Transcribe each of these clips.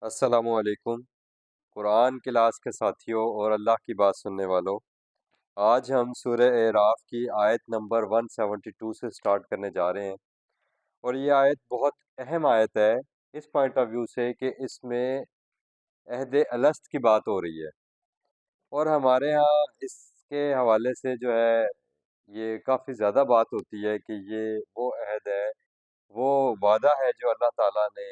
السلام علیکم قرآن کلاس کے ساتھیوں اور اللہ کی بات سننے والوں، آج ہم سورہ اعراف کی آیت نمبر 172 سے سٹارٹ کرنے جا رہے ہیں، اور یہ آیت بہت اہم آیت ہے اس پوائنٹ آف ویو سے کہ اس میں عہد الست کی بات ہو رہی ہے، اور ہمارے ہاں اس کے حوالے سے جو ہے یہ کافی زیادہ بات ہوتی ہے کہ یہ وہ عہد ہے، وہ وعدہ ہے جو اللہ تعالیٰ نے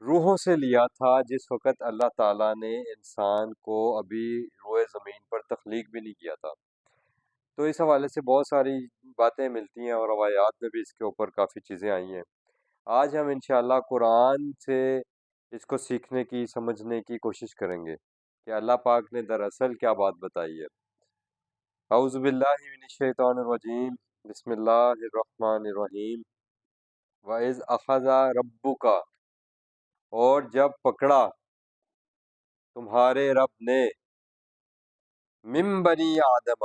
روحوں سے لیا تھا جس وقت اللہ تعالیٰ نے انسان کو ابھی روئے زمین پر تخلیق بھی نہیں کیا تھا۔ تو اس حوالے سے بہت ساری باتیں ملتی ہیں اور روایات میں بھی اس کے اوپر کافی چیزیں آئی ہیں۔ آج ہم انشاءاللہ قرآن سے اس کو سیکھنے کی سمجھنے کی کوشش کریں گے کہ اللہ پاک نے دراصل کیا بات بتائی ہے۔ اعوذ باللہ من الشیطان الرجیم، بسم اللہ الرحمن الرحیم۔ وَإِذْ أَخَذَ رَبُّكَ، اور جب پکڑا تمہارے رب نے، من بنی آدم،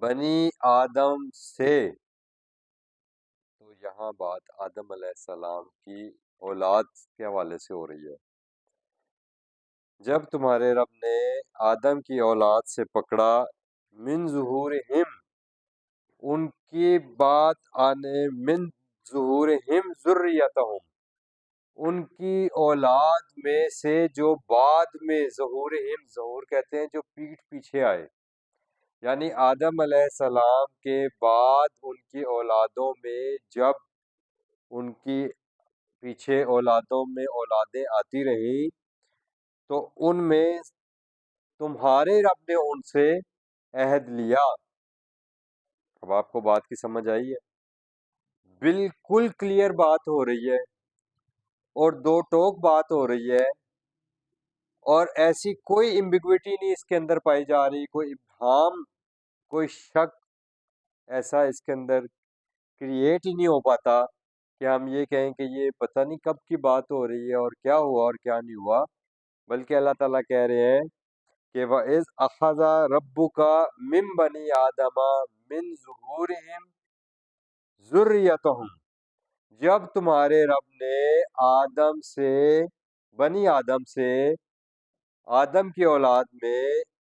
بنی آدم سے، تو یہاں بات آدم علیہ السلام کی اولاد کے حوالے سے ہو رہی ہے۔ جب تمہارے رب نے آدم کی اولاد سے پکڑا، من ظہورہم، ان کی بات آنے، من ظہورہم ذریتہم، ان کی اولاد میں سے جو بعد میں، ظہورہم، ظہور کہتے ہیں جو پیٹھ پیچھے آئے، یعنی آدم علیہ السلام کے بعد ان کی اولادوں میں جب ان کی پیچھے اولادوں میں اولادیں آتی رہی تو ان میں تمہارے رب نے ان سے عہد لیا۔ اب آپ کو بات کی سمجھ آئی ہے؟ بالکل کلیئر بات ہو رہی ہے اور دو ٹوک بات ہو رہی ہے، اور ایسی کوئی ایمبیگوٹی نہیں اس کے اندر پائی جا رہی، کوئی ابہام، کوئی شک ایسا اس کے اندر کریٹ ہی نہیں ہو پاتا کہ ہم یہ کہیں کہ یہ پتہ نہیں کب کی بات ہو رہی ہے اور کیا ہوا اور کیا نہیں ہوا، بلکہ اللہ تعالیٰ کہہ رہے ہیں کہ وَإِذْ أَخَذَ رَبُّكَ مِن بَنِي آدَمَ مِن ظُهُورِهِمْ ذُرِّيَّتَهُمْ، جب تمہارے رب نے آدم سے، بنی آدم سے، آدم کی اولاد میں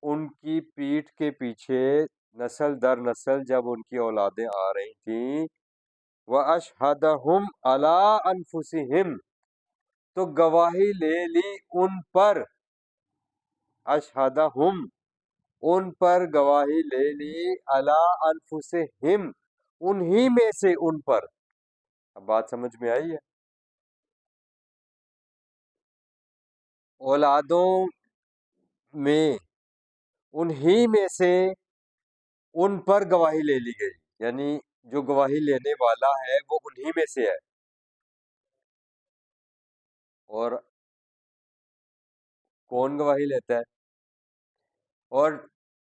ان کی پیٹھ کے پیچھے نسل در نسل جب ان کی اولادیں آ رہی تھیں، وَأَشْهَدَهُمْ عَلَىٰ أَنفُسِهِمْ، تو گواہی لے لی ان پر، اشہدہم، ان پر گواہی لے لی، علی انفسہم، انہی میں سے ان پر۔ اب بات سمجھ میں آئی ہے؟ اولادوں میں، انہی میں سے ان پر گواہی لے لی گئی، یعنی جو گواہی لینے والا ہے وہ انہی میں سے ہے۔ اور کون گواہی لیتا ہے اور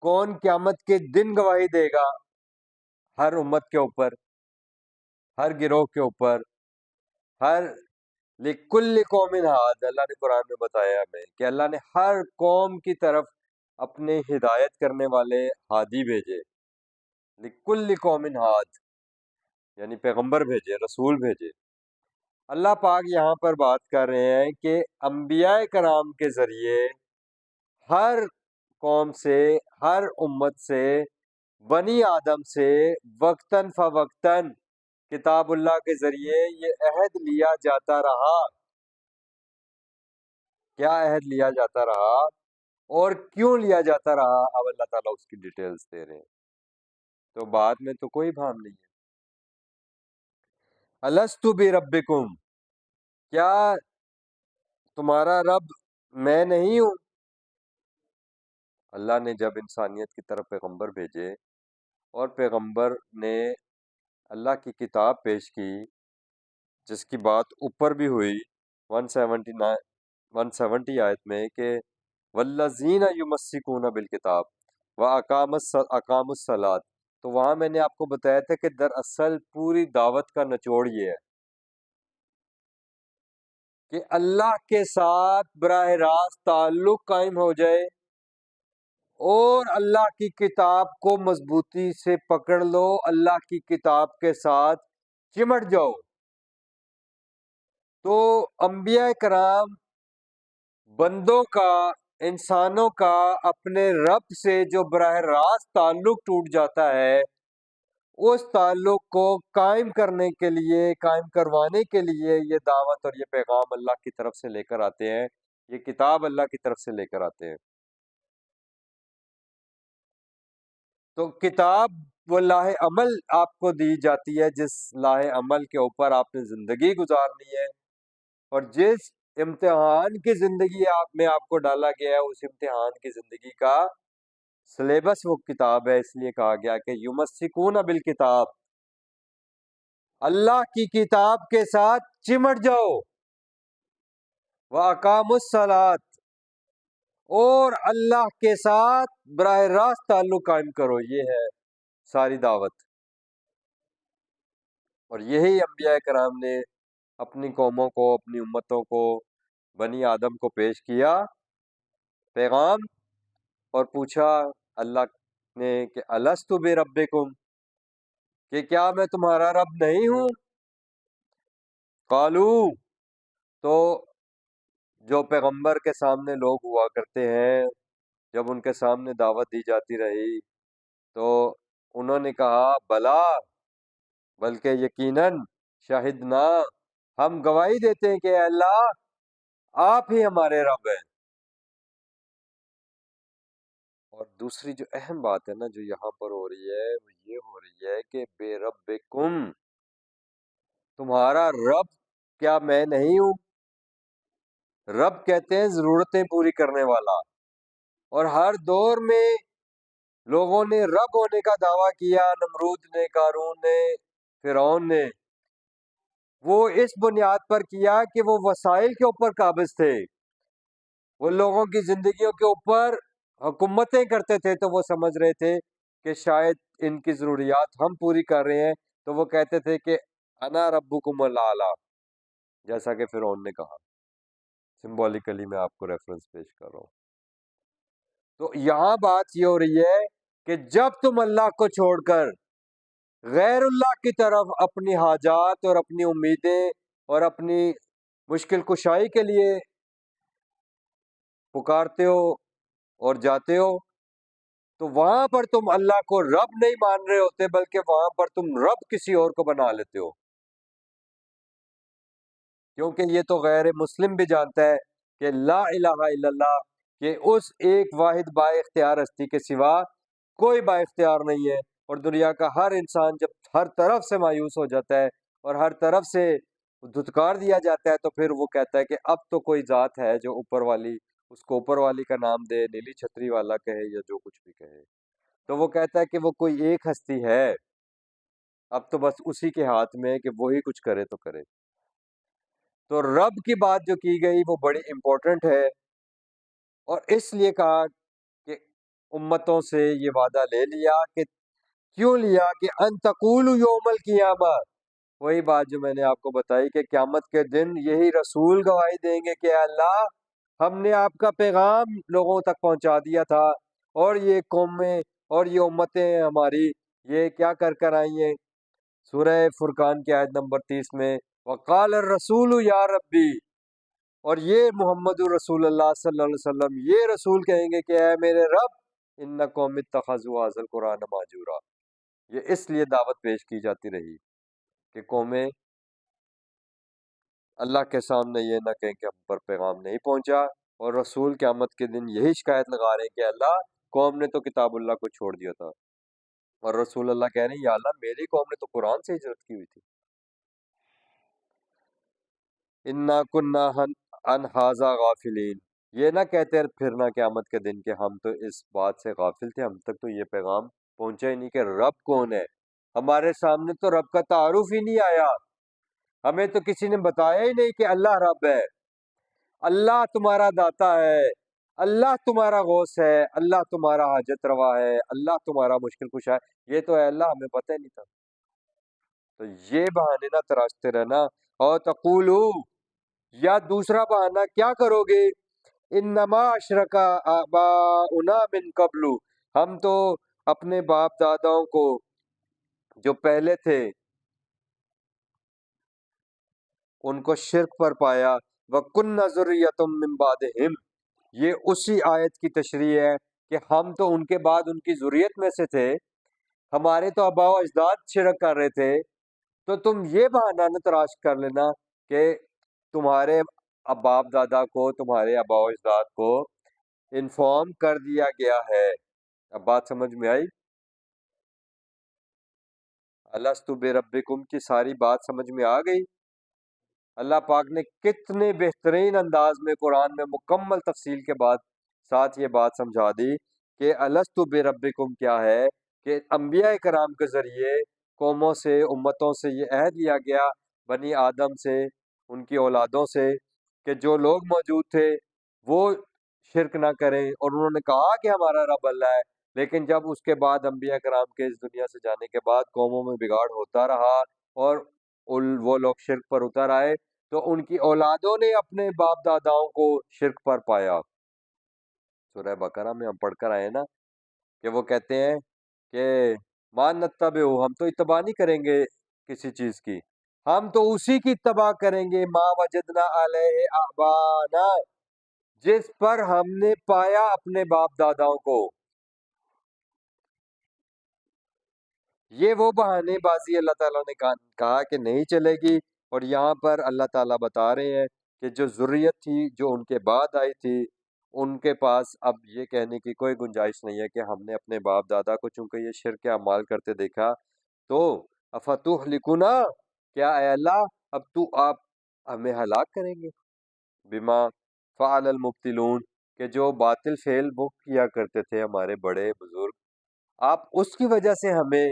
کون قیامت کے دن گواہی دے گا؟ ہر امت کے اوپر، ہر گروہ کے اوپر، ہر لِكُلِّ قوم ہاد، اللہ نے قرآن میں بتایا ہمیں کہ اللہ نے ہر قوم کی طرف اپنے ہدایت کرنے والے ہادی بھیجے، لِكُلِّ قوم ہاد، یعنی پیغمبر بھیجے، رسول بھیجے۔ اللہ پاک یہاں پر بات کر رہے ہیں کہ انبیاء کرام کے ذریعے ہر قوم سے، ہر امت سے، بنی آدم سے وقتاً فوقتاً کتاب اللہ کے ذریعے یہ عہد لیا جاتا رہا۔ کیا عہد لیا جاتا رہا اور کیوں لیا جاتا رہا؟ اب اللہ تعالیٰ اس کی ڈیٹیلز دے رہے ہیں، تو بات میں تو کوئی بھام نہیں ہے۔ الستُ بربکم، کیا تمہارا رب میں نہیں ہوں؟ اللہ نے جب انسانیت کی طرف پیغمبر بھیجے اور پیغمبر نے اللہ کی کتاب پیش کی، جس کی بات اوپر بھی ہوئی 170 آیت میں کہ والذین یمسکون بالکتاب واقاموا الصلاۃ، تو وہاں میں نے آپ کو بتایا تھا کہ دراصل پوری دعوت کا نچوڑ یہ ہے کہ اللہ کے ساتھ براہ راست تعلق قائم ہو جائے اور اللہ کی کتاب کو مضبوطی سے پکڑ لو، اللہ کی کتاب کے ساتھ چمٹ جاؤ، تو انبیاء کرام بندوں کا، انسانوں کا اپنے رب سے جو براہ راست تعلق ٹوٹ جاتا ہے، اس تعلق کو قائم کرنے کے لیے، قائم کروانے کے لیے یہ دعوت اور یہ پیغام اللہ کی طرف سے لے کر آتے ہیں، یہ کتاب اللہ کی طرف سے لے کر آتے ہیں۔ تو کتاب وہ لاہ عمل آپ کو دی جاتی ہے، جس لاہ عمل کے اوپر آپ نے زندگی گزارنی ہے، اور جس امتحان کی زندگی میں آپ کو ڈالا گیا ہے، اس امتحان کی زندگی کا سلیبس وہ کتاب ہے۔ اس لیے کہا گیا کہ یمسکون بالکتاب، اللہ کی کتاب کے ساتھ چمٹ جاؤ، وَأَقَامُوا الصَّلَاةَ، اور اللہ کے ساتھ براہ راست تعلق قائم کرو۔ یہ ہے ساری دعوت، اور یہی انبیاء کرام نے اپنی قوموں کو، اپنی امتوں کو، بنی آدم کو پیش کیا پیغام، اور پوچھا اللہ نے کہ الست بربکم، کہ کیا میں تمہارا رب نہیں ہوں؟ قالو، تو جو پیغمبر کے سامنے لوگ ہوا کرتے ہیں، جب ان کے سامنے دعوت دی جاتی رہی تو انہوں نے کہا بلا، بلکہ یقیناً، شاہدنا، ہم گواہی دیتے ہیں کہ اے اللہ آپ ہی ہمارے رب ہیں۔ اور دوسری جو اہم بات ہے نا، جو یہاں پر ہو رہی ہے، وہ یہ ہو رہی ہے کہ بے ربکم، تمہارا رب کیا میں نہیں ہوں؟ رب کہتے ہیں ضرورتیں پوری کرنے والا، اور ہر دور میں لوگوں نے رب ہونے کا دعویٰ کیا، نمرود نے، قارون نے، فرعون نے، وہ اس بنیاد پر کیا کہ وہ وسائل کے اوپر قابض تھے، وہ لوگوں کی زندگیوں کے اوپر حکومتیں کرتے تھے، تو وہ سمجھ رہے تھے کہ شاید ان کی ضروریات ہم پوری کر رہے ہیں، تو وہ کہتے تھے کہ انا ربکم الاعلی، جیسا کہ فرعون نے کہا۔ سمبولیکلی میں آپ کو ریفرنس پیش کر رہا ہوں۔ تو یہاں بات یہ ہو رہی ہے کہ جب تم اللہ کو چھوڑ کر غیر اللہ کی طرف اپنی حاجات اور اپنی امیدیں اور اپنی مشکل کشائی کے لیے پکارتے ہو اور جاتے ہو، تو وہاں پر تم اللہ کو رب نہیں مان رہے ہوتے، بلکہ وہاں پر تم رب کسی اور کو بنا لیتے ہو، کیونکہ یہ تو غیر مسلم بھی جانتا ہے کہ لا الہ الا اللہ، کہ اس ایک واحد با اختیار ہستی کے سوا کوئی با اختیار نہیں ہے، اور دنیا کا ہر انسان جب ہر طرف سے مایوس ہو جاتا ہے اور ہر طرف سے دھتکار دیا جاتا ہے، تو پھر وہ کہتا ہے کہ اب تو کوئی ذات ہے جو اوپر والی، اس کو اوپر والی کا نام دے، نیلی چھتری والا کہے یا جو کچھ بھی کہے، تو وہ کہتا ہے کہ وہ کوئی ایک ہستی ہے، اب تو بس اسی کے ہاتھ میں ہے کہ وہی کچھ کرے تو کرے۔ تو رب کی بات جو کی گئی وہ بڑی امپورٹنٹ ہے، اور اس لیے کہا کہ امتوں سے یہ وعدہ لے لیا، کہ کیوں لیا؟ کہ ان تقولوا یوم القیامہ، وہی بات جو میں نے آپ کو بتائی کہ قیامت کے دن یہی رسول گواہی دیں گے کہ اے اللہ ہم نے آپ کا پیغام لوگوں تک پہنچا دیا تھا، اور یہ قومیں اور یہ امتیں ہماری یہ کیا کر کر آئی ہیں۔ سورہ فرقان کی آیت نمبر 30 میں وقال الرسول یا ربی، اور یہ محمد رسول اللہ صلی اللہ علیہ وسلم یہ رسول کہیں گے کہ اے میرے رب ان قوم اتخذوا ھذا القرآن مہجورا۔ یہ اس لیے دعوت پیش کی جاتی رہی کہ قومیں اللہ کے سامنے یہ نہ کہیں کہ ہم پر پیغام نہیں پہنچا، اور رسول قیامت کے دن یہی شکایت لگا رہے ہیں کہ اللہ قوم نے تو کتاب اللہ کو چھوڑ دیا تھا، اور رسول اللہ کہہ رہے ہیں یا اللہ میری قوم نے تو قرآن سے ہجرت کی ہوئی تھی۔ انا کنا عن ھذا غافلین، یہ نہ کہتے پھرنا قیامت کے دن کہ ہم تو اس بات سے غافل تھے، ہم تک تو یہ پیغام پہنچا ہی نہیں کہ رب کون ہے، ہمارے سامنے تو رب کا تعارف ہی نہیں آیا، ہمیں تو کسی نے بتایا ہی نہیں کہ اللہ رب ہے، اللہ تمہارا داتا ہے، اللہ تمہارا غوث ہے، اللہ تمہارا حاجت روا ہے، اللہ تمہارا مشکل کشا ہے، یہ تو ہے اللہ ہمیں پتہ ہی نہیں تھا۔ تو یہ بہانے نہ تراشتے رہنا، اور تقولو، یا دوسرا بہانہ کیا کرو گے، انما اشرک آباؤنا من قبل، ہم تو اپنے باپ داداؤں کو جو پہلے تھے ان کو شرک پر پایا. وَكُنَّا ذُرِّيَّةً مِّن بَعْدِهِمْ، یہ اسی آیت کی تشریح ہے کہ ہم تو ان کے بعد ان کی ذریت میں سے تھے، ہمارے تو آباء و اجداد شرک کر رہے تھے، تو تم یہ بہانہ نہ تراش کر لینا کہ تمہارے باپ دادا کو، تمہارے آباء و اجداد کو انفارم کر دیا گیا ہے. اب بات سمجھ میں آئی؟ الستُ بربکم کی ساری بات سمجھ میں آ گئی. اللہ پاک نے کتنے بہترین انداز میں قرآن میں مکمل تفصیل کے بعد ساتھ یہ بات سمجھا دی کہ الستُ بربکم کیا ہے، کہ انبیاء کرام کے ذریعے قوموں سے، امتوں سے یہ عہد لیا گیا، بنی آدم سے، ان کی اولادوں سے، کہ جو لوگ موجود تھے وہ شرک نہ کریں، اور انہوں نے کہا کہ ہمارا رب اللہ ہے. لیکن جب اس کے بعد انبیاء کرام کے اس دنیا سے جانے کے بعد قوموں میں بگاڑ ہوتا رہا اور وہ لوگ شرک پر اتر آئے، تو ان کی اولادوں نے اپنے باپ داداؤں کو شرک پر پایا. سورہ بقرہ میں ہم پڑھ کر آئے نا کہ وہ کہتے ہیں کہ ما نتبع، ہم تو اتباع نہیں کریں گے کسی چیز کی، ہم تو اسی کی اتباع کریں گے ما وجدنا علیہ آبانا، جس پر ہم نے پایا اپنے باپ داداؤں کو. یہ وہ بہانے بازی اللہ تعالیٰ نے کہا کہ نہیں چلے گی، اور یہاں پر اللہ تعالیٰ بتا رہے ہیں کہ جو ذریت تھی جو ان کے بعد آئی تھی، ان کے پاس اب یہ کہنے کی کوئی گنجائش نہیں ہے کہ ہم نے اپنے باپ دادا کو چونکہ یہ شرک اعمال کرتے دیکھا تو افتہلکنا، کیا اے اللہ اب تو آپ ہمیں ہلاک کریں گے، بما فعل المبتلون، کہ جو باطل فعل وہ کیا کرتے تھے ہمارے بڑے بزرگ، آپ اس کی وجہ سے ہمیں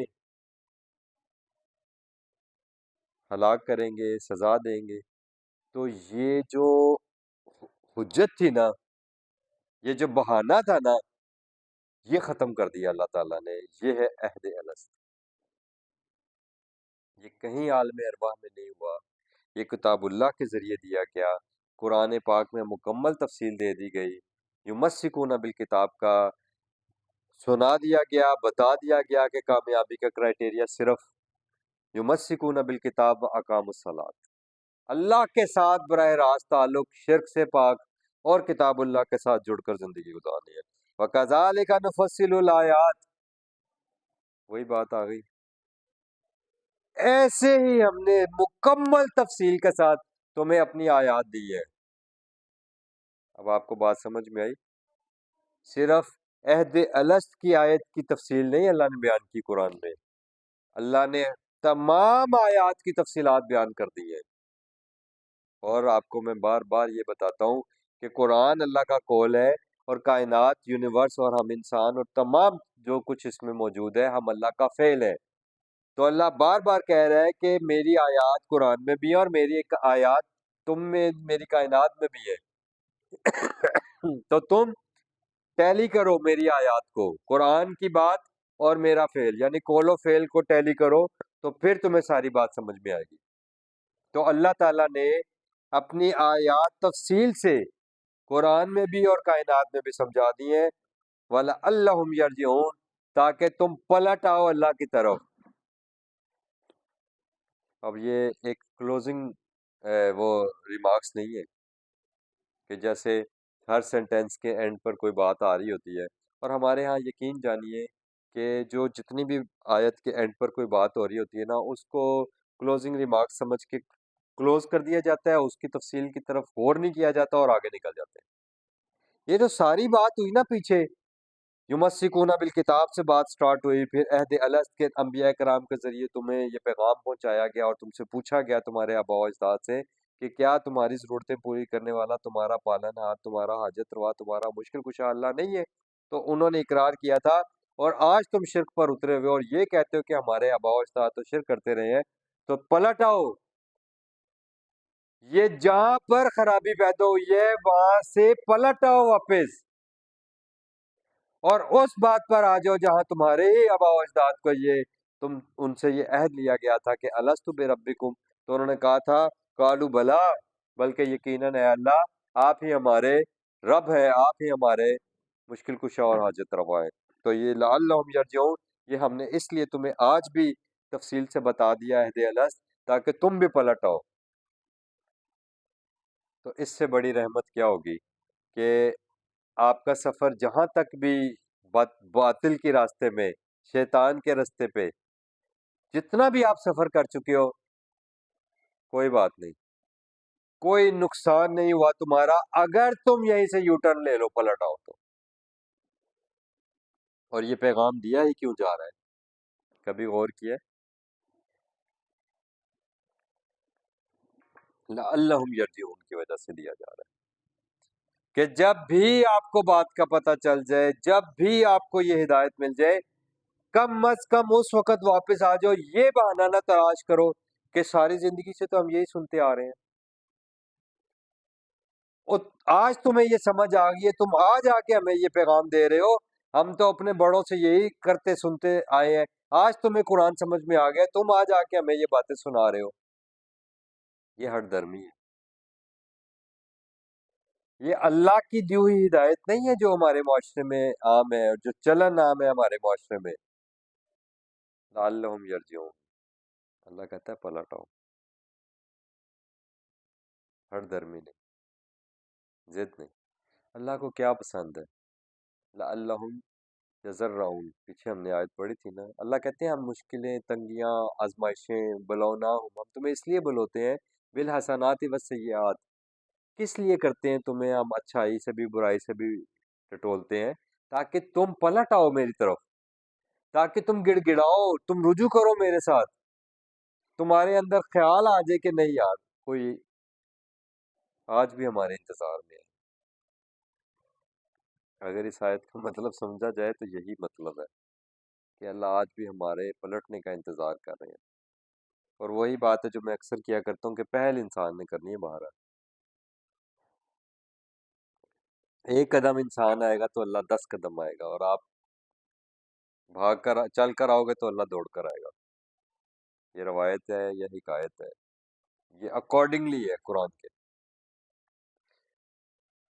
ہلاک کریں گے، سزا دیں گے. تو یہ جو حجت تھی نا، یہ جو بہانہ تھا نا، یہ ختم کر دیا اللہ تعالیٰ نے. یہ ہے عہد الست. یہ کہیں عالم ارواح میں نہیں ہوا، یہ کتاب اللہ کے ذریعے دیا گیا، قرآن پاک میں مکمل تفصیل دے دی گئی. یمسکون بالکتاب کا سنا دیا گیا، بتا دیا گیا کہ کامیابی کا کرائٹیریا صرف یمسکون بالکتاب اقام الصلاۃ، اللہ کے ساتھ براہ راست تعلق شرک سے پاک اور کتاب اللہ کے ساتھ جڑ کر زندگی گزارنی ہے. وَكَذَلِكَ نُفَصِّلُ الْآيَاتِ، وہی بات آ گئی، ایسے ہی ہم نے مکمل تفصیل کے ساتھ تمہیں اپنی آیات دی ہے. اب آپ کو بات سمجھ میں آئی؟ صرف عہد الست کی آیت کی تفصیل نہیں اللہ نے بیان کی قرآن میں، اللہ نے تمام آیات کی تفصیلات بیان کر دی ہیں. اور آپ کو میں بار بار یہ بتاتا ہوں کہ قرآن اللہ کا قول ہے، اور کائنات، یونیورس اور ہم انسان اور تمام جو کچھ اس میں موجود ہے ہم اللہ کا فعل ہے. تو اللہ بار بار کہہ رہا ہے کہ میری آیات قرآن میں بھی ہے، اور میری ایک آیات تم میں، میری کائنات میں بھی ہے. تو تم ٹیلی کرو میری آیات کو، قرآن کی بات اور میرا فعل، یعنی قول و فعل کو ٹیلی کرو، تو پھر تمہیں ساری بات سمجھ میں آئے گی. تو اللہ تعالیٰ نے اپنی آیات تفصیل سے قرآن میں بھی اور کائنات میں بھی سمجھا دی ہیں، وَلَعَلَّهُمْ يَرْجِعُونَ، تاکہ تم پلٹ آؤ اللہ کی طرف. اب یہ ایک کلوزنگ وہ ریمارکس نہیں ہے کہ جیسے ہر سینٹینس کے اینڈ پر کوئی بات آ رہی ہوتی ہے، اور ہمارے ہاں یقین جانیے کہ جو جتنی بھی آیت کے اینڈ پر کوئی بات ہو رہی ہوتی ہے نا، اس کو کلوزنگ ریمارکس سمجھ کے کلوز کر دیا جاتا ہے، اس کی تفصیل کی طرف غور نہیں کیا جاتا اور آگے نکل جاتے ہیں. یہ جو ساری بات ہوئی نا پیچھے، یمسکون بالکتاب سے بات سٹارٹ ہوئی، پھر عہد الست کے انبیاء کرام کے ذریعے تمہیں یہ پیغام پہنچایا گیا اور تم سے پوچھا گیا تمہارے آباء و اجداد سے کہ کیا تمہاری ضرورتیں پوری کرنے والا، تمہارا پالن ہار، تمہارا حاجت روا، تمہارا مشکل کشا اللہ نہیں ہے؟ تو انہوں نے اقرار کیا تھا، اور آج تم شرک پر اترے ہوئے اور یہ کہتے ہو کہ ہمارے آباء و اجداد تو شرک کرتے رہے ہیں. تو پلٹ آؤ، یہ جہاں پر خرابی پیدا ہوئی ہے وہاں سے پلٹ آؤ واپس، اور اس بات پر آ جاؤ جہاں تمہارے ہی آباء و اجداد کو یہ تم ان سے یہ عہد لیا گیا تھا کہ الست بربکم، تو انہوں نے کہا تھا قالوا بلا، بلکہ یقیناً اے اللہ آپ ہی ہمارے رب ہیں، آپ ہی ہمارے مشکل کشا اور حاجت روا ہیں. تو یہ لعلہم یرجعون، یہ ہم نے اس لیے تمہیں آج بھی تفصیل سے بتا دیا عہد الست، تاکہ تم بھی پلٹ آؤ. تو اس سے بڑی رحمت کیا ہوگی کہ آپ کا سفر جہاں تک بھی باطل کے راستے میں، شیطان کے راستے پہ جتنا بھی آپ سفر کر چکے ہو، کوئی بات نہیں، کوئی نقصان نہیں ہوا تمہارا اگر تم یہیں سے یو ٹرن لے لو، پلٹ آؤ تو۔ اور یہ پیغام دیا ہی کیوں جا رہا ہے؟ کبھی غور کیا ہے؟ لعلہم یرجعون کی وجہ سے دیا جا رہا ہے کہ جب بھی آپ کو بات کا پتہ چل جائے، جب بھی آپ کو یہ ہدایت مل جائے، کم از کم اس وقت واپس آ جاؤ، یہ بہانہ نہ تلاش کرو کہ ساری زندگی سے تو ہم یہی سنتے آ رہے ہیں، اور آج تمہیں یہ سمجھ آ گئی ہے، تم آج آ کے ہمیں یہ پیغام دے رہے ہو، ہم تو اپنے بڑوں سے یہی کرتے سنتے آئے ہیں، آج تمہیں قرآن سمجھ میں آ گیا، تم آج آ کے ہمیں یہ باتیں سنا رہے ہو۔ یہ ہٹ درمی ہے، یہ اللہ کی دی ہوئی ہدایت نہیں ہے جو ہمارے معاشرے میں عام ہے اور جو چلن عام ہے ہمارے معاشرے میں۔ لعلہم یرجعون، اللہ کہتا ہے پلٹ آؤ، ہٹ درمی نہیں، ضد نہیں۔ اللہ کو کیا پسند ہے؟ لعلہم یضرعون، پیچھے ہم نے آیت پڑھی تھی نا، اللہ کہتے ہیں ہم مشکلیں، تنگیاں، آزمائشیں بلوناہم، ہم تمہیں اس لیے بلوتے ہیں، بالحسنات والسیئات، کس لیے کرتے ہیں تمہیں ہم اچھائی سے بھی برائی سے بھی ٹٹولتے ہیں؟ تاکہ تم پلٹ آؤ میری طرف، تاکہ تم گڑ گڑاؤ، تم رجوع کرو میرے ساتھ، تمہارے اندر خیال آ جائے کہ نہیں یار، کوئی آج بھی ہمارے انتظار میں ہے۔ اگر اس آیت کا مطلب سمجھا جائے تو یہی مطلب ہے کہ اللہ آج بھی ہمارے پلٹنے کا انتظار کر رہے ہیں۔ اور وہی بات ہے جو میں اکثر کیا کرتا ہوں کہ پہل انسان نے کرنی ہے باہر۔ ایک قدم انسان آئے گا تو اللہ 10 قدم آئے گا، اور آپ بھاگ کر چل کر آؤ گے تو اللہ دوڑ کر آئے گا۔ یہ روایت ہے، یہ حکایت ہے، یہ اکارڈنگلی ہے قرآن کے۔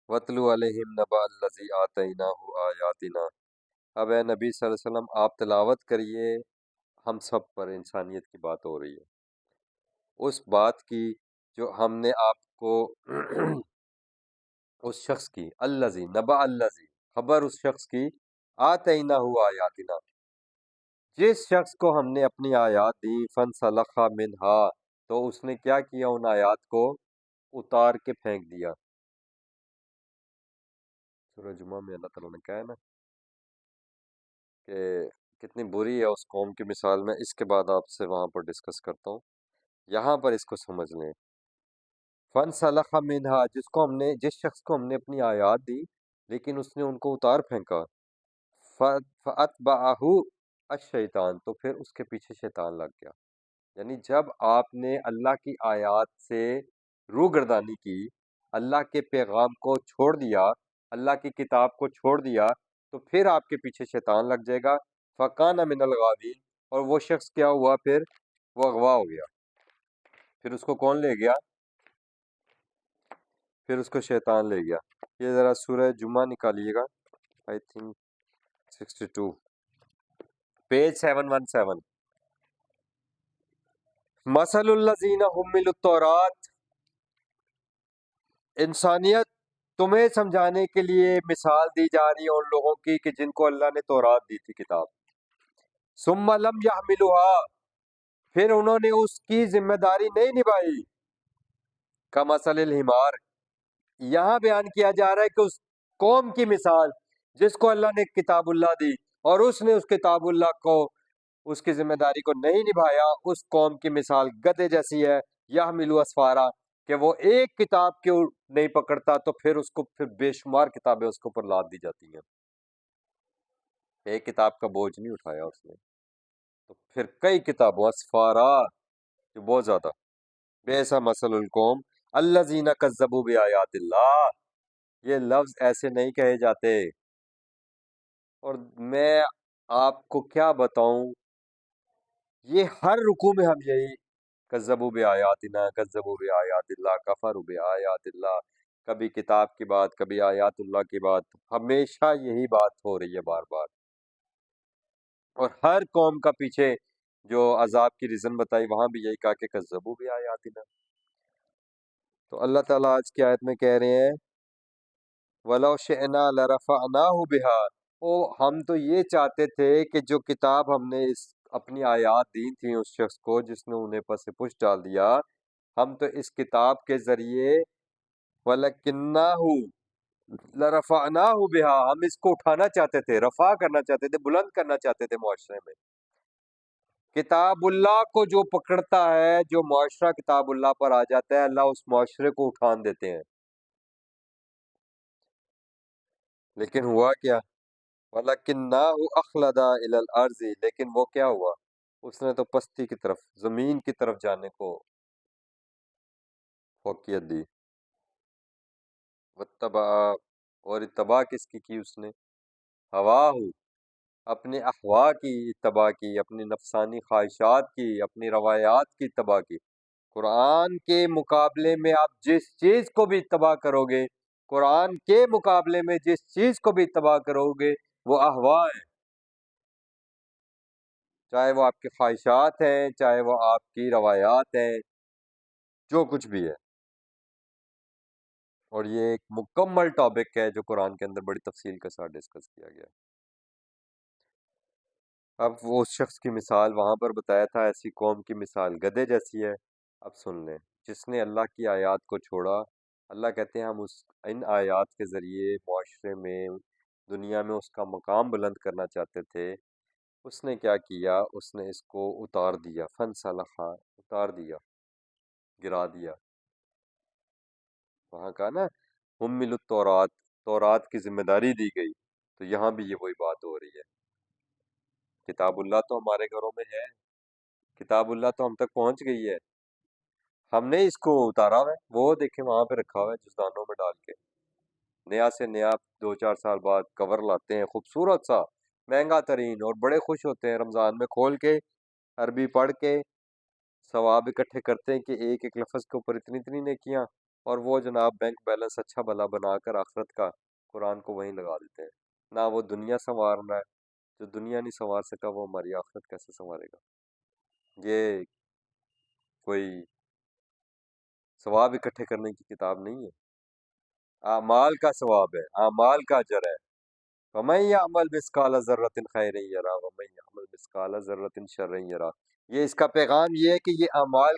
وَاتْلُ عَلَيْهِمْ نَبَأَ الَّذِي آتَيْنَاهُ آیَاتِنَا، اب اے نبی صلی اللہ علیہ وسلم آپ تلاوت کریے، ہم سب پر انسانیت کی بات ہو رہی ہے، اس بات کی جو ہم نے آپ کو اس شخص کی، الذی نبأ الذی، خبر اس شخص کی، آتیناہ آیاتنا، جس شخص کو ہم نے اپنی آیات دی، فنسلخ منہا، تو اس نے کیا کیا؟ ان آیات کو اتار کے پھینک دیا۔ سورہ جمعہ میں اللہ تعالیٰ نے کہا ہے نا کہ کتنی بری ہے اس قوم کی مثال، میں اس کے بعد آپ سے وہاں پر ڈسکس کرتا ہوں، یہاں پر اس کو سمجھ لیں۔ فنسلخ منہا، جس شخص کو ہم نے اپنی آیات دی لیکن اس نے ان کو اتار پھینکا، فَأَتْبَعَهُ الشیطان، تو پھر اس کے پیچھے شیطان لگ گیا۔ یعنی جب آپ نے اللہ کی آیات سے روگردانی کی، اللہ کے پیغام کو چھوڑ دیا، اللہ کی کتاب کو چھوڑ دیا، تو پھر آپ کے پیچھے شیطان لگ جائے گا۔ فَكَانَ مِنَ الْغَاوِينَ، اور وہ شخص کیا ہوا؟ پھر وہ اغوا ہو گیا۔ پھر اس کو کون لے گیا؟ پھر اس کو شیطان لے گیا۔ یہ ذرا سورہ جمعہ نکالیے گا، آئی تھنک 62، پیج 717۔ مثل الذین حملوا التوراۃ، انسانیت تمہیں سمجھانے کے لیے مثال دی جا رہی ہے ان لوگوں کی کہ جن کو اللہ نے تورات دی تھی، کتاب، ثم لم يحملوها، پھر انہوں نے اس کی ذمہ داری نہیں نبھائی، کمثل الحمار، یہاں بیان کیا جا رہا ہے کہ اس قوم کی مثال جس کو اللہ نے کتاب اللہ دی اور اس نے اس کتاب اللہ کو، اس کی ذمہ داری کو نہیں نبھایا، اس قوم کی مثال گدھے جیسی ہے، یحملوا اسفارا، کہ وہ ایک کتاب کیوں نہیں پکڑتا تو پھر اس کو پھر بے شمار کتابیں اس کے اوپر لاد دی جاتی ہیں، ایک کتاب کا بوجھ نہیں اٹھایا اس نے، تو پھر کئی کتابوں، اسفارا، جو بہت زیادہ، بیسا مثل القوم الذین کذبوا بآیات اللہ، یہ لفظ ایسے نہیں کہے جاتے، اور میں آپ کو کیا بتاؤں، یہ ہر رکوع میں ہم یہی کذبوا بآیاتنا، کذبوا بآیات اللہ، کفروا بآیات اللہ، کبھی کتاب کی بات، کبھی آیات اللہ کی بات، ہمیشہ یہی بات ہو رہی ہے بار بار، اور ہر قوم کا پیچھے جو عذاب کی ریزن بتائی وہاں بھی یہی کہا کہ کذبوا بآیاتنا۔ تو اللہ تعالیٰ آج کی آیت میں کہہ رہے ہیں وَلَوْ شِئْنَا لَرَفَعْنَاهُ بِهَا، او ہم تو یہ چاہتے تھے کہ جو کتاب ہم نے اپنی آیات دی تھیں اس شخص کو جس نے انہیں پس پش ڈال دیا، ہم تو اس کتاب کے ذریعے وَلَكِنَّاهُ لَرَفَعْنَاهُ بِهَا، ہم اس کو اٹھانا چاہتے تھے، رفع کرنا چاہتے تھے، بلند کرنا چاہتے تھے معاشرے میں۔ کتاب اللہ کو جو پکڑتا ہے، جو معاشرہ کتاب اللہ پر آ جاتا ہے، اللہ اس معاشرے کو اٹھان دیتے ہیں۔ لیکن ہوا کیا؟ وَلَكِنَّاهُ أَخْلَدَ إِلَى الْأَرْضِ، لیکن وہ کیا ہوا؟ اس نے تو پستی کی طرف، زمین کی طرف جانے کو فوقیت دی۔ وَاتَّبَعَ، اور اتباع کس کی اس نے؟ ہواہ، اپنے احوا کی اتباع کی، اپنی نفسانی خواہشات کی، اپنی روایات کی اتباع کی۔ قرآن کے مقابلے میں آپ جس چیز کو بھی اتباع کرو گے، قرآن کے مقابلے میں جس چیز کو بھی اتباع کرو گے وہ احوا ہے، چاہے وہ آپ کی خواہشات ہیں، چاہے وہ آپ کی روایات ہیں، جو کچھ بھی ہے۔ اور یہ ایک مکمل ٹاپک ہے جو قرآن کے اندر بڑی تفصیل کے ساتھ ڈسکس کیا گیا ہے۔ اب وہ اس شخص کی مثال وہاں پر بتایا تھا، ایسی قوم کی مثال گدھے جیسی ہے۔ اب سن لیں، جس نے اللہ کی آیات کو چھوڑا، اللہ کہتے ہیں ہم ان آیات کے ذریعے معاشرے میں، دنیا میں اس کا مقام بلند کرنا چاہتے تھے۔ اس نے کیا کیا؟ اس نے اس کو اتار دیا، فن سلخا، اتار دیا، گرا دیا۔ وہاں کا نا حمل التورات، تورات کی ذمہ داری دی گئی، تو یہاں بھی یہ وہی بات ہو رہی ہے۔ کتاب اللہ تو ہمارے گھروں میں ہے، کتاب اللہ تو ہم تک پہنچ گئی ہے، ہم نے اس کو اتارا ہوا ہے، وہ دیکھیں وہاں پہ رکھا ہوا ہے جزدانوں میں ڈال کے، نیا سے نیا 2-4 سال بعد کور لاتے ہیں خوبصورت سا، مہنگا ترین، اور بڑے خوش ہوتے ہیں رمضان میں کھول کے عربی پڑھ کے ثواب اکٹھے کرتے ہیں کہ ایک ایک لفظ کے اوپر اتنی اتنی نیکیاں، اور وہ جناب بینک بیلنس اچھا بھلا بنا کر آخرت کا قرآن کو وہیں لگا دیتے ہیں۔ نہ وہ دنیا سنوارنا ہے، جو دنیا نہیں سنوار سکا وہ ہماری آخرت کیسے سنوارے گا؟ یہ کوئی ثواب اکٹھے کرنے کی کتاب نہیں ہے، اعمال کا ثواب ہے، اعمال کا اجر ہے۔ وَمَن يَعْمَلْ مِثْقَالَ ذَرَّةٍ خَيْرًا يَرَهُ وَمَن يَعْمَلْ مِثْقَالَ ذَرَّةٍ شَرًّا يَرَهُ۔ یہ اس کا پیغام یہ ہے کہ یہ اعمال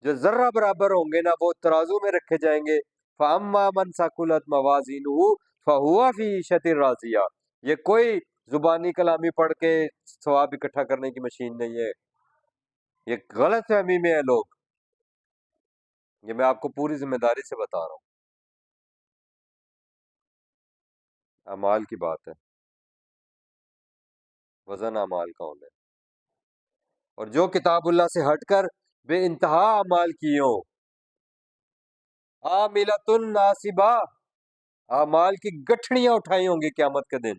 جو ذرہ برابر ہوں گے نا، وہ ترازو میں رکھے جائیں گے۔ فَأَمَّا مَنْ ثَقُلَتْ مَوَازِينُهُ فَهُوَ فِي عِيشَةٍ رَاضِيَةٍ، یہ کوئی زبانی کلامی پڑھ کے ثواب اکٹھا کرنے کی مشین نہیں ہے، یہ غلط فہمی میں ہے لوگ، یہ میں آپ کو پوری ذمہ داری سے بتا رہا ہوں، اعمال کی بات ہے، وزن اعمال کا ہونا ہے۔ اور جو کتاب اللہ سے ہٹ کر بے انتہا اعمال کیے ہوں، عاملۃ ناصبہ، اعمال کی گٹھڑیاں اٹھائی ہوں گی قیامت کے دن،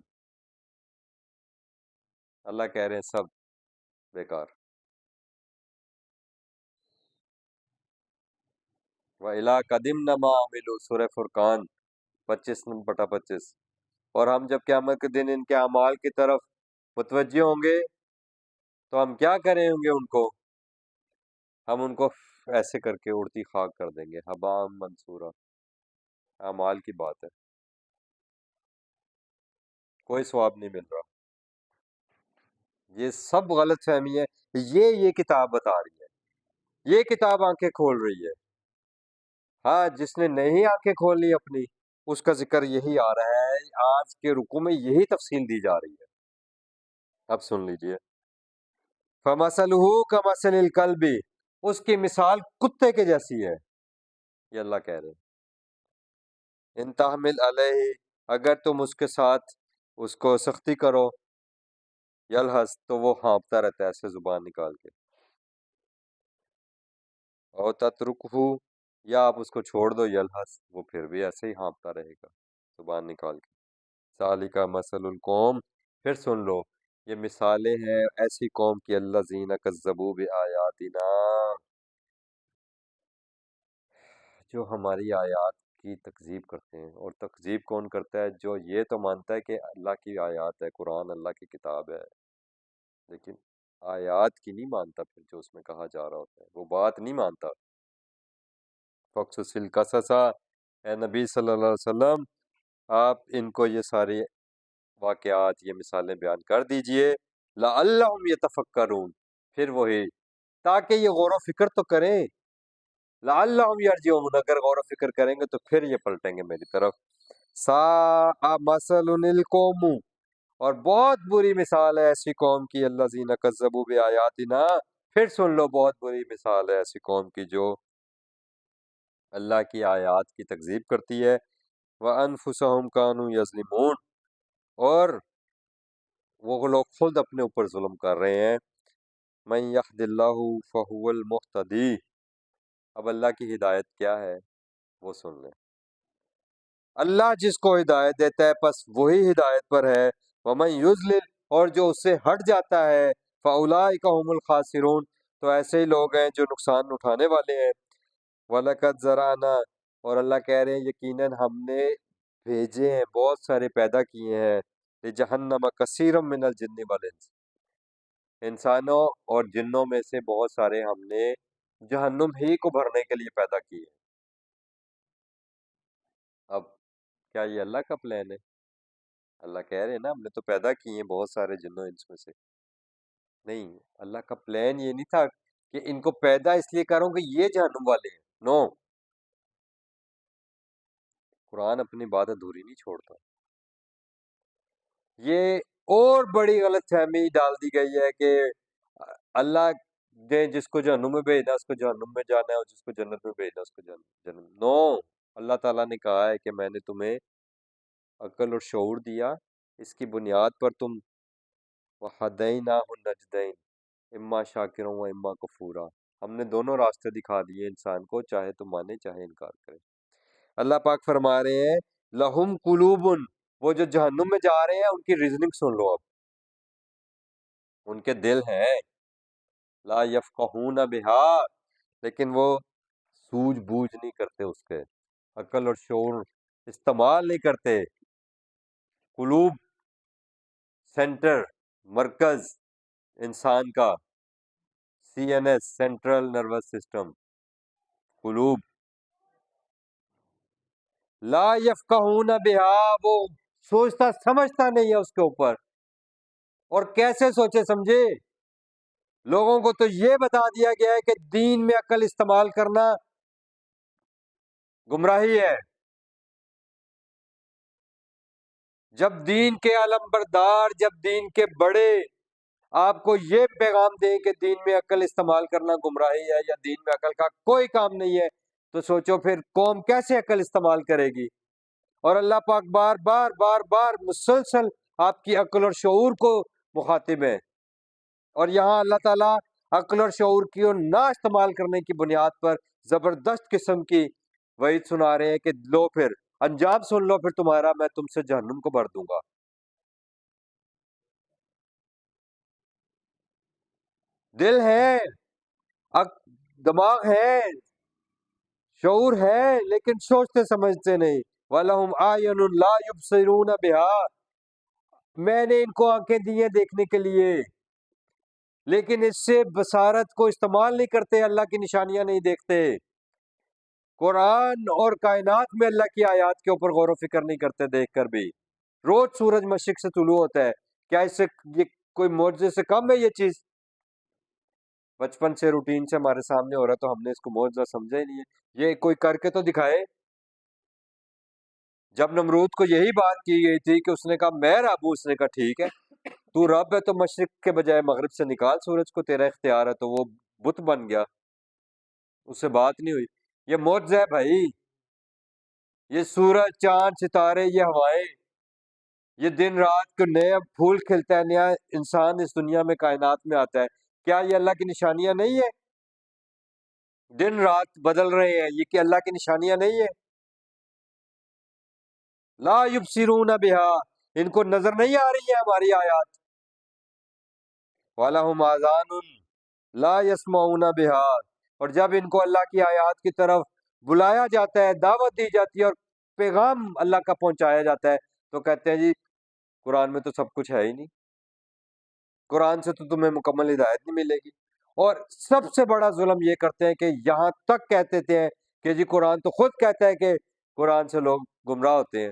اللہ کہہ رہے ہیں سب بیکار۔ وَإِلَىٰ قَدِمْنَا مَا عَمِلُوا، سورہ فرقان 25/25۔ اور ہم جب قیامت کے دن ان کے اعمال کی طرف متوجہ ہوں گے تو ہم کیا کریں ہوں گے ان کو؟ ہم ان کو ایسے کر کے اڑتی خاک کر دیں گے، حباء منصورا۔ اعمال کی بات ہے، کوئی ثواب نہیں مل رہا، یہ سب غلط فہمی ہے، یہ کتاب بتا رہی ہے، یہ کتاب آنکھیں کھول رہی ہے۔ ہاں، جس نے نہیں آنکھیں کھولی اپنی، اس کا ذکر یہی آ رہا ہے، آج کے رکوع میں یہی تفصیل دی جا رہی ہے۔ اب سن لیجئے، فَمَثَلُهُ كَمَثَلِ الْكَلْبِ، اس کی مثال کتے کے جیسی ہے، یہ اللہ کہہ رہے ہیں۔ ان تحمل علیہ، اگر تم اس کے ساتھ اس کو سختی کرو، یلحظ، تو وہ ہانپتا رہتا ہے ایسے زبان نکال کے، او تترکہ، یا آپ اس کو چھوڑ دو، یلحظ، وہ پھر بھی ایسے ہی ہانپتا رہے گا زبان نکال کے۔ ذالک مثل القوم، پھر سن لو، یہ مثالیں ہیں ایسی قوم کی، الذین کذبوا بآیاتنا، جو ہماری آیات کی تکذیب کرتے ہیں۔ اور تکذیب کون کرتا ہے؟ جو یہ تو مانتا ہے کہ اللہ کی آیات ہے، قرآن اللہ کی کتاب ہے، لیکن آیات کی نہیں مانتا، پھر جو اس میں کہا جا رہا ہوتا ہے وہ بات نہیں مانتا۔ فقصص القصص، اے نبی صلی اللہ علیہ وسلم آپ ان کو یہ ساری واقعات، یہ مثالیں بیان کر دیجئے، لعلہم یتفکرون، پھر وہی تاکہ یہ غور و فکر تو کریں، لعلہم یرجعون، اگر غور و فکر کریں گے تو پھر یہ پلٹیں گے میری طرف۔ ساء مثل القوم، اور بہت بری مثال ہے ایسی قوم کی، الذین کذبوا بآیاتنا، پھر سن لو بہت بری مثال ہے ایسی قوم کی جو اللہ کی آیات کی تکذیب کرتی ہے، وَأَنفُسَهُمْ كَانُوا يَظْلِمُونَ، اور وہ لوگ خود اپنے اوپر ظلم کر رہے ہیں۔ مَن يَهْدِ اللَّهُ فَهُوَ الْمُهْتَدِي، اب اللہ کی ہدایت کیا ہے وہ سن لیں، اللہ جس کو ہدایت دیتا ہے پس وہی ہدایت پر ہے، وَمَن يُضْلِلْ، اور جو اس سے ہٹ جاتا ہے، فَأُولَٰئِكَ هُمُ الْخَاسِرُونَ، تو ایسے ہی لوگ ہیں جو نقصان اٹھانے والے ہیں۔ وَلَقَدْ زَرَعْنَا، اور اللہ کہہ رہے ہیں یقیناً ہم نے بھیجے ہیں، بہت سارے پیدا کیے ہیں، لِجَهَنَّمَ كَثِيرًا مِّنَ الْجِنِّ وَالْإِنسِ، انسانوں اور جنوں میں سے بہت سارے ہم نے جہنم ہی کو بھرنے کے لیے پیدا کیے۔ اب کیا یہ اللہ کا پلان ہے؟ اللہ کہہ رہے ہیں نا ہم نے تو پیدا کیے ہیں بہت سارے جنوں انس میں سے، نہیں، اللہ کا پلان یہ نہیں تھا کہ ان کو پیدا اس لیے کروں کہ یہ جہنم والے ہیں، نو، قرآن اپنی بات ادھوری نہیں چھوڑتا۔ یہ اور بڑی غلط فہمی ڈال دی گئی ہے کہ اللہ نے جس کو جہنم میں بھیجنا اس کو جہنم میں جانا ہے، اور جس کو جنت میں بھیجنا اس کو جنت، نو، اللہ تعالیٰ نے کہا ہے کہ میں نے تمہیں عقل اور شعور دیا، اس کی بنیاد پر تم وَهَدَيْنَاهُ النَّجْدَيْنِ اما شاکرا و اما کفورا، ہم نے دونوں راستے دکھا دیے انسان کو، چاہے تو مانے چاہے انکار کرے۔ اللہ پاک فرما رہے ہیں لہم قلوب، وہ جو جہنم میں جا رہے ہیں ان کی ریزننگ سن لو، اب ان کے دل ہیں، لا یفقہون بہا، لیکن وہ سوجھ بوجھ نہیں کرتے اس کے، عقل اور شعور استعمال نہیں کرتے۔ قلوب سینٹر، مرکز انسان کا، CNS سینٹرل نروس سسٹم، قلوب، لا یفقہون بہا، وہ سوچتا سمجھتا نہیں ہے اس کے اوپر، اور کیسے سوچے سمجھے؟ لوگوں کو تو یہ بتا دیا گیا ہے کہ دین میں عقل استعمال کرنا گمراہی ہے، جب دین کے علم بردار، جب دین کے بڑے آپ کو یہ پیغام دیں کہ دین میں عقل استعمال کرنا گمراہی ہے یا دین میں عقل کا کوئی کام نہیں ہے، تو سوچو پھر قوم کیسے عقل استعمال کرے گی؟ اور اللہ پاک بار بار بار بار مسلسل آپ کی عقل اور شعور کو مخاطب ہے، اور یہاں اللہ تعالیٰ عقل اور شعور کی اور نہ استعمال کرنے کی بنیاد پر زبردست قسم کی وعید سنا رہے ہیں کہ لو پھر انجام سن لو، پھر تمہارا میں تم سے جہنم کو بھر دوں گا۔ دل ہے، دماغ ہے، شعور ہے، لیکن سوچتے سمجھتے نہیں۔ وَلَهُمْ أَعْيُنٌ لَا يُبْصِرُونَ بِهَا، میں نے ان کو آنکھیں دی ہیں دیکھنے کے لیے، لیکن اس سے بصارت کو استعمال نہیں کرتے، اللہ کی نشانیاں نہیں دیکھتے، قرآن اور کائنات میں اللہ کی آیات کے اوپر غور و فکر نہیں کرتے دیکھ کر بھی۔ روز سورج مشرق سے طلوع ہوتا ہے، کیا اس سے یہ کوئی معجزے سے کم ہے؟ یہ چیز بچپن سے روٹین سے ہمارے سامنے ہو رہا ہے تو ہم نے اس کو معجزہ سمجھا ہی نہیں ہے، یہ کوئی کر کے تو دکھائے۔ جب نمرود کو یہی بات کی گئی تھی کہ اس نے کہا میں رب ہوں، اس نے کہا ٹھیک ہے تو رب ہے تو مشرق کے بجائے مغرب سے نکال سورج کو، تیرا اختیار ہے، تو وہ بت بن گیا، اس سے بات نہیں ہوئی۔ یہ معجزہ ہے بھائی، یہ سورج، چاند، ستارے، یہ ہوائیں، یہ دن رات کو نیا پھول کھلتا ہے، نیا انسان اس دنیا میں کائنات میں آتا ہے، کیا یہ اللہ کی نشانیاں نہیں ہے؟ دن رات بدل رہے ہیں، یہ کہ اللہ کی نشانیاں نہیں ہے؟ لا یبصرون بہا، ان کو نظر نہیں آ رہی ہے ہماری آیات۔ وَلَهُمْ آذَانٌ لا يسمعون بها، اور جب ان کو اللہ کی آیات کی طرف بلایا جاتا ہے، دعوت دی جاتی ہے اور پیغام اللہ کا پہنچایا جاتا ہے، تو کہتے ہیں جی قرآن میں تو سب کچھ ہے ہی نہیں، قرآن سے تو تمہیں مکمل ہدایت نہیں ملے گی۔ اور سب سے بڑا ظلم یہ کرتے ہیں کہ یہاں تک کہتے تھے کہ جی قرآن تو خود کہتا ہے کہ قرآن سے لوگ گمراہ ہوتے ہیں.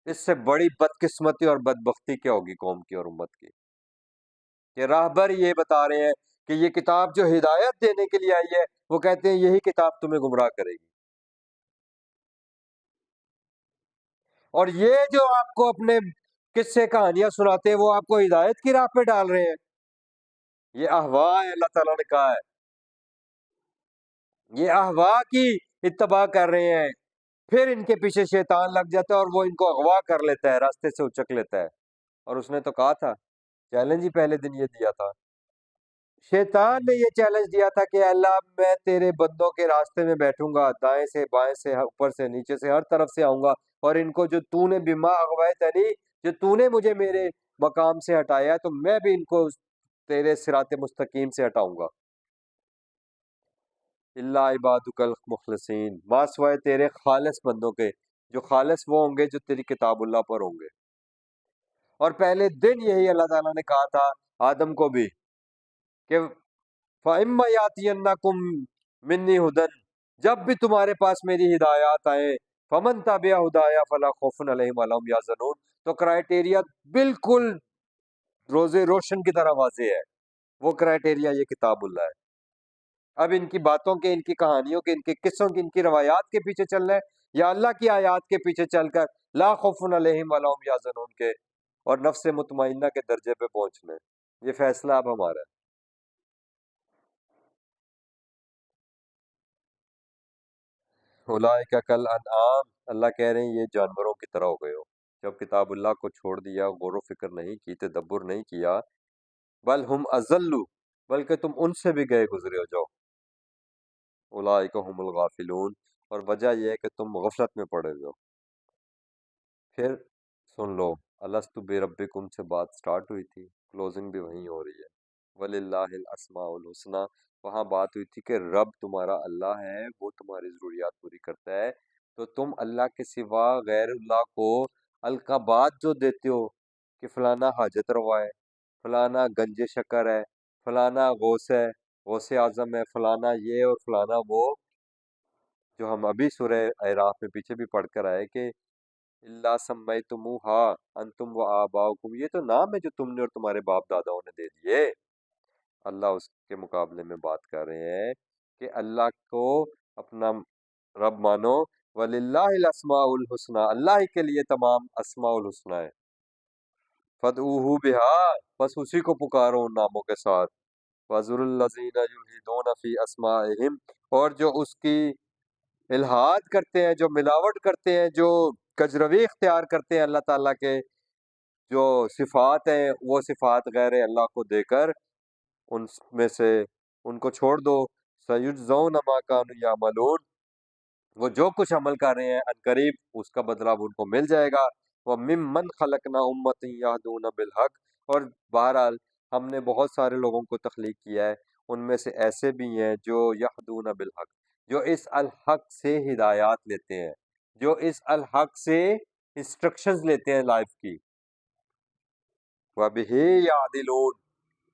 اس سے بڑی بدقسمتی اور بدبختی کیا ہوگی قوم کی اور امت کی کہ راہبر یہ بتا رہے ہیں کہ یہ کتاب جو ہدایت دینے کے لیے آئی ہے وہ کہتے ہیں یہی کتاب تمہیں گمراہ کرے گی. اور یہ جو آپ کو اپنے قصے کہانیاں سناتے ہیں وہ آپ کو ہدایت کی راہ پہ ڈال رہے ہیں. یہ احوا ہے، اللہ تعالیٰ نے کہا ہے یہ احوا کی اتباع کر رہے ہیں. پھر ان کے پیچھے شیطان لگ جاتا ہے اور وہ ان کو اغوا کر لیتا ہے، راستے سے اچک لیتا ہے. اور اس نے تو کہا تھا، چیلنج ہی پہلے دن یہ دیا تھا، شیطان نے یہ چیلنج دیا تھا کہ اللہ میں تیرے بندوں کے راستے میں بیٹھوں گا، دائیں سے بائیں سے اوپر سے نیچے سے ہر طرف سے آؤں گا، اور ان کو جو تو نے بما اغویتنی، جو تو نے مجھے میرے مقام سے ہٹایا ہے تو میں بھی ان کو تیرے صراط مستقیم سے ہٹاؤں گا. اللہ عبادک المخلصین، ما سوائے تیرے خالص بندوں کے، جو خالص وہ ہوں گے جو تیری کتاب اللہ پر ہوں گے. اور پہلے دن یہی اللہ تعالیٰ نے کہا تھا آدم کو بھی کہ فَإِمَّا يَأْتِيَنَّكُم مِّنِّي هُدًى، جب بھی تمہارے پاس میری ہدایات آئیں، فَمَن تَبِعَ هُدَايَ فَلَا خَوْفٌ عَلَيْهِمْ وَلَا هُمْ يَحْزَنُونَ، تو کرائٹیریا بالکل روزے روشن کی طرح واضح ہے. وہ کرائٹیریا یہ کتاب اللہ ہے. اب ان کی باتوں کے، ان کی کہانیوں کے، ان کے قصوں کے، ان کی روایات کے پیچھے چلنا ہے یا اللہ کی آیات کے پیچھے چل کر لا خوف علیہم ولا هم یحزنون کے اور نفس مطمئنہ کے درجے پہ پہنچنا ہے. یہ فیصلہ اب ہمارا ہے. اولئک کالانعام، اللہ کہہ رہے ہیں یہ جانوروں کی طرح ہو گئے ہو. جب کتاب اللہ کو چھوڑ دیا، غور و فکر نہیں کی، تدبر نہیں کیا، بل ہم اضل، بلکہ تم ان سے بھی گئے گزرے ہو جاؤ. اولئک هم الغافلون، اور وجہ یہ ہے کہ تم غفلت میں پڑے ہوئے ہو. پھر سن لو، الستو بربکم سے بات سٹارٹ ہوئی تھی، کلوزنگ بھی وہیں ہو رہی ہے. وللہ الاسماء الحسنی، وہاں بات ہوئی تھی کہ رب تمہارا اللہ ہے، وہ تمہاری ضروریات پوری کرتا ہے. تو تم اللہ کے سوا غیر اللہ کو القابات جو دیتے ہو کہ فلانا حاجت روا ہے، فلانا گنج شکر ہے، فلانا غوث ہے، غوث اعظم ہے، فلانا یہ اور فلانا وہ، جو ہم ابھی سورہ اعراف میں پیچھے بھی پڑھ کر آئے کہ اللہ سمیتموہا انتم و آباؤکم، یہ تو نام ہے جو تم نے اور تمہارے باپ داداؤں نے دے دیے. اللہ اس کے مقابلے میں بات کر رہے ہیں کہ اللہ کو اپنا رب مانو. وَلِلَّهِ الْأَسْمَاءُ الْحُسْنَى، اللہ ہی کے لیے تمام اسماء الحسنى ہے. فَادْعُوهُ بِهَا، بس اسی کو پکارو ان ناموں کے ساتھ. وَذَرُوا الَّذِينَ يُلْحِدُونَ فِي أَسْمَائِهِمْ، اور جو اس کی الحاد کرتے ہیں، جو ملاوٹ کرتے ہیں، جو کجروی اختیار کرتے ہیں اللہ تعالیٰ کے جو صفات ہیں، وہ صفات غیر اللہ کو دے کر ان میں سے ان کو چھوڑ دو. سَيُجْزَوْنَ مَا كَانُوا يَعْمَلُونَ، وہ جو کچھ عمل کر رہے ہیں عنقریب اس کا بدلہ ان کو مل جائے گا. وَمِمَّنْ خَلَقْنَا أُمَّةً يَهْدُونَ بِالْحَقِّ، اور بہرحال ہم نے بہت سارے لوگوں کو تخلیق کیا ہے، ان میں سے ایسے بھی ہیں جو یہدون بالحق، جو اس الحق سے ہدایات لیتے ہیں، جو اس الحق سے انسٹرکشنز لیتے ہیں لائف کی. وَبِهِ يَعْدِلُونَ،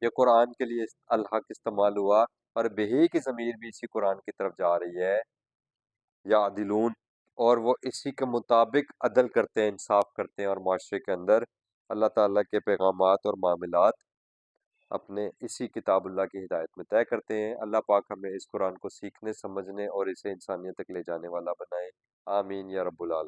یہ قرآن کے لیے الحق استعمال ہوا، اور بہی کی ضمیر بھی اسی قرآن کی طرف جا رہی ہے. یعدلون، اور وہ اسی کے مطابق عدل کرتے ہیں، انصاف کرتے ہیں، اور معاشرے کے اندر اللہ تعالیٰ کے پیغامات اور معاملات اپنے اسی کتاب اللہ کی ہدایت میں طے کرتے ہیں. اللہ پاک ہمیں اس قرآن کو سیکھنے، سمجھنے اور اسے انسانیت تک لے جانے والا بنائے. آمین یا رب العالمین.